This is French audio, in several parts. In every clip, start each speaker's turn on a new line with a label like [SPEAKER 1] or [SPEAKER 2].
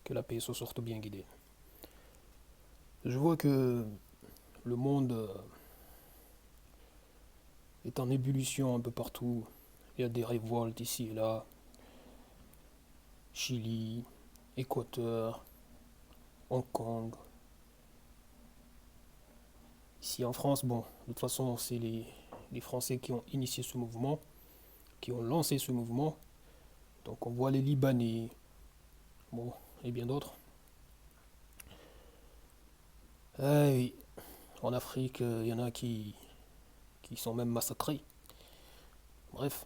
[SPEAKER 1] que la paix soit surtout bien guidée. Je vois que le monde est en ébullition un peu partout. Il y a des révoltes ici et là. Chili, Équateur, Hong Kong. Ici en France, bon, de toute façon, c'est les Français qui ont initié ce mouvement, qui ont lancé ce mouvement. Donc on voit les Libanais, bon, et bien d'autres. Oui, en Afrique, il y en a qui sont même massacrés. Bref.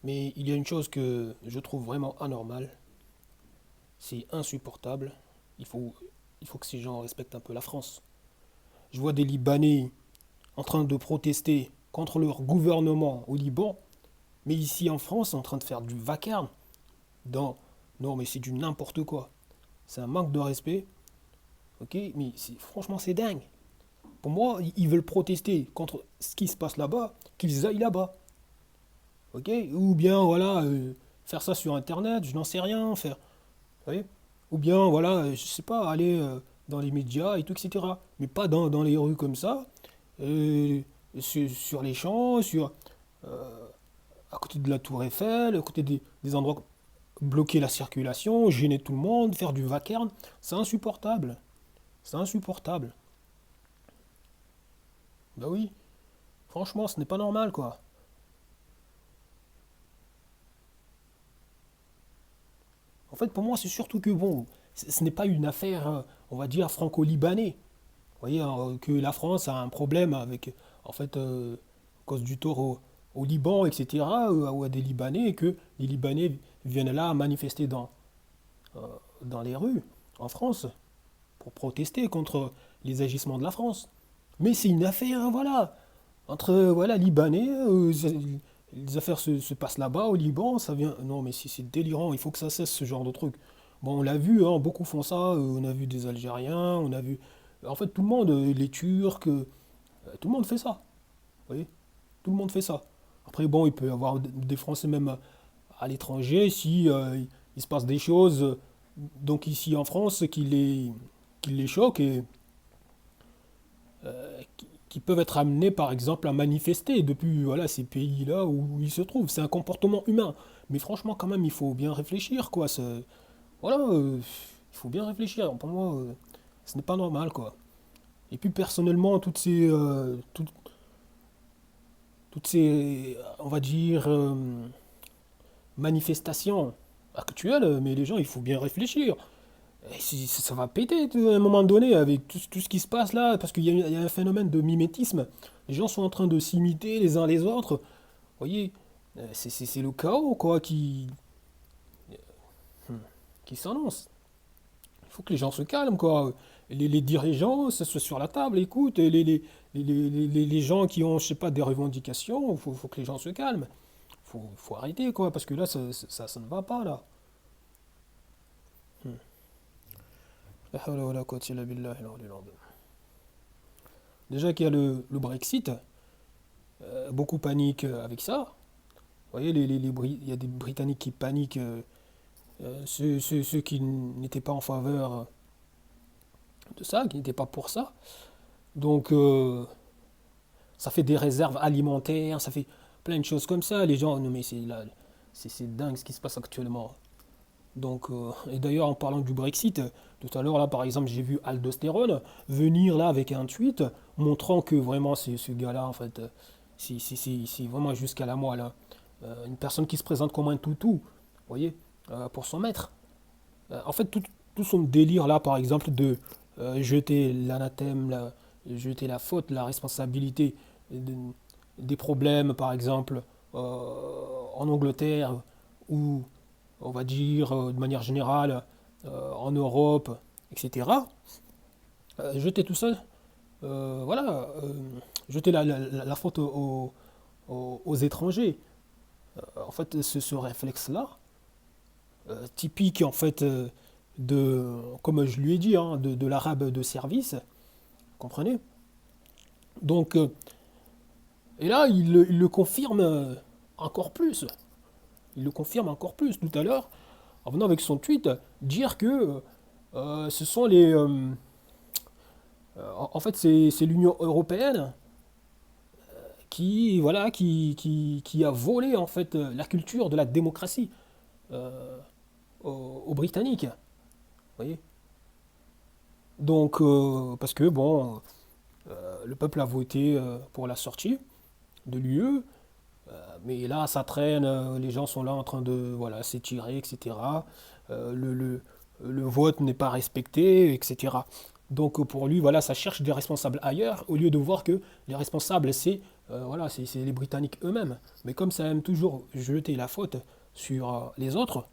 [SPEAKER 1] Mais il y a une chose que je trouve vraiment anormale, c'est insupportable. Il faut, il faut que ces gens respectent un peu la France. Je vois des Libanais en train de protester contre leur gouvernement au Liban, mais ici en France, en train de faire du vacarme. Dans... Non, mais c'est du n'importe quoi. C'est un manque de respect. Ok, mais franchement, c'est dingue. Pour moi, ils veulent protester contre ce qui se passe là-bas, qu'ils aillent là-bas. Ok, ou bien voilà, faire ça sur Internet, je n'en sais rien, faire. Vous voyez, ou bien voilà, je sais pas, aller dans les médias et tout, etc. Mais pas dans les rues comme ça, euh, sur les champs, à côté de la Tour Eiffel, à côté des endroits, bloquer la circulation, gêner tout le monde, faire du vacarme. C'est insupportable. C'est insupportable. Bah oui, franchement, ce n'est pas normal, quoi. En fait, pour moi, c'est surtout que, bon, ce n'est pas une affaire, on va dire, franco-libanais. Vous voyez, hein, que la France a un problème avec, en fait, à cause du tort au Liban, etc., ou à des Libanais, et que les Libanais viennent là manifester euh, dans les rues, en France, pour protester contre les agissements de la France. Mais c'est une affaire, hein, voilà, entre voilà, Libanais, les affaires se passent là-bas, au Liban, ça vient... Non, mais c'est délirant, il faut que ça cesse, ce genre de truc. Bon, on l'a vu, hein, beaucoup font ça, on a vu des Algériens, on a vu... En fait, tout le monde, les Turcs, tout le monde fait ça, vous voyez. Tout le monde fait ça. Après, bon, il peut y avoir des Français même à l'étranger si il se passe des choses, donc ici en France, qui les choquent et qui peuvent être amenés, par exemple, à manifester depuis voilà, ces pays-là où ils se trouvent. C'est un comportement humain. Mais franchement, quand même, il faut bien réfléchir, quoi. Voilà, il faut bien réfléchir. Pour moi, ce n'est pas normal, quoi. Et puis, personnellement, toutes ces on va dire, manifestations actuelles, mais les gens, il faut bien réfléchir. Et ça va péter à un moment donné avec tout ce qui se passe là, parce qu'il y a un phénomène de mimétisme. Les gens sont en train de s'imiter les uns les autres. Vous voyez, c'est le chaos quoi qui s'annonce. Il faut que les gens se calment quoi. Les dirigeants s'assoient sur la table, écoute, et les gens qui ont, je sais pas, des revendications, faut que les gens se calment. Faut arrêter quoi, parce que là, ça ne va pas là. Hmm. La hawla wa la quwwata illa billahi al-aliyyil azim. Déjà qu'il y a le Brexit, beaucoup paniquent avec ça. Vous voyez, il y a des Britanniques qui paniquent, ceux qui n'étaient pas en faveur de ça, qui n'étaient pas pour ça. Donc, ça fait des réserves alimentaires, ça fait plein de choses comme ça. Les gens, non mais c'est dingue ce qui se passe actuellement. Donc, et d'ailleurs, en parlant du Brexit, tout à l'heure, là, par exemple, j'ai vu Aldostérone venir là avec un tweet montrant que vraiment, c'est ce gars-là, en fait, c'est vraiment jusqu'à la moelle, hein. Une personne qui se présente comme un toutou, vous voyez, pour son maître. En fait, tout son délire là, par exemple, de jeter l'anathème, jeter la faute, la responsabilité de- des problèmes, par exemple, en Angleterre, ou on va dire de manière générale en Europe, etc. Jeter tout ça, voilà, jeter la faute aux étrangers. En fait, ce réflexe-là, typique en fait comme je lui ai dit, hein, de l'arabe de service, comprenez. Donc, et là, il le confirme encore plus. Il le confirme encore plus tout à l'heure. en venant avec son tweet, dire que ce sont les... en fait, c'est l'Union européenne qui, voilà, qui a volé en fait la culture de la démocratie aux Britanniques. Vous voyez. Donc, parce que bon, le peuple a voté pour la sortie de l'UE, mais là, ça traîne, les gens sont là en train de voilà, s'étirer, etc. Le vote n'est pas respecté, etc. Donc pour lui, voilà, ça cherche des responsables ailleurs, au lieu de voir que les responsables, c'est voilà, c'est les Britanniques eux-mêmes. Mais comme ça aime toujours jeter la faute sur les autres,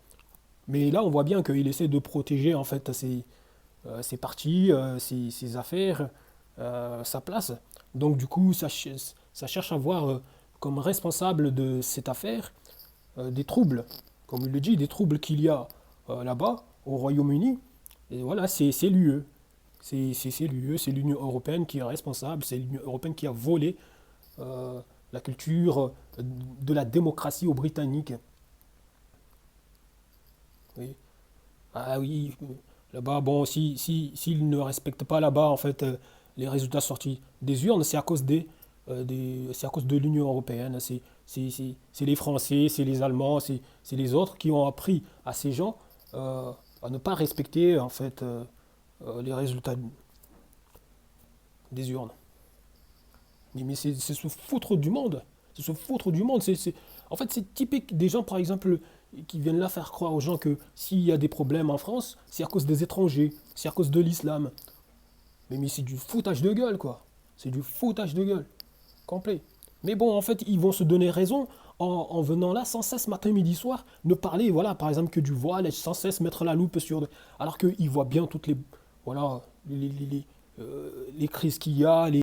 [SPEAKER 1] mais là, on voit bien qu'il essaie de protéger en fait ses partis, ses affaires, sa place. Donc du coup, ça cherche à voir comme responsable de cette affaire des troubles, comme il le dit, des troubles qu'il y a là-bas, au Royaume-Uni. Et voilà, c'est l'UE. C'est l'UE, c'est l'Union européenne qui est responsable, c'est l'Union européenne qui a volé euh, la culture de la démocratie aux Britanniques. Oui. Ah oui, là-bas, bon, s'ils ne respectent pas là-bas, en fait, les résultats sortis des urnes, c'est à cause c'est à cause de l'Union européenne. C'est les Français, c'est les Allemands, c'est les autres qui ont appris à ces gens à ne pas respecter, en fait, les résultats des urnes. Mais c'est se foutre du monde. C'est se foutre du monde. En fait, c'est typique des gens, par exemple, qui viennent là faire croire aux gens que s'il y a des problèmes en France, c'est à cause des étrangers, c'est à cause de l'islam. Mais c'est du foutage de gueule, quoi. C'est du foutage de gueule. Complet. Mais bon, en fait, ils vont se donner raison en venant là sans cesse, matin, midi, soir, ne parler, voilà, par exemple, que du voile, et sans cesse mettre la loupe sur... Alors qu'ils voient bien toutes les... Voilà, les crises qu'il y a,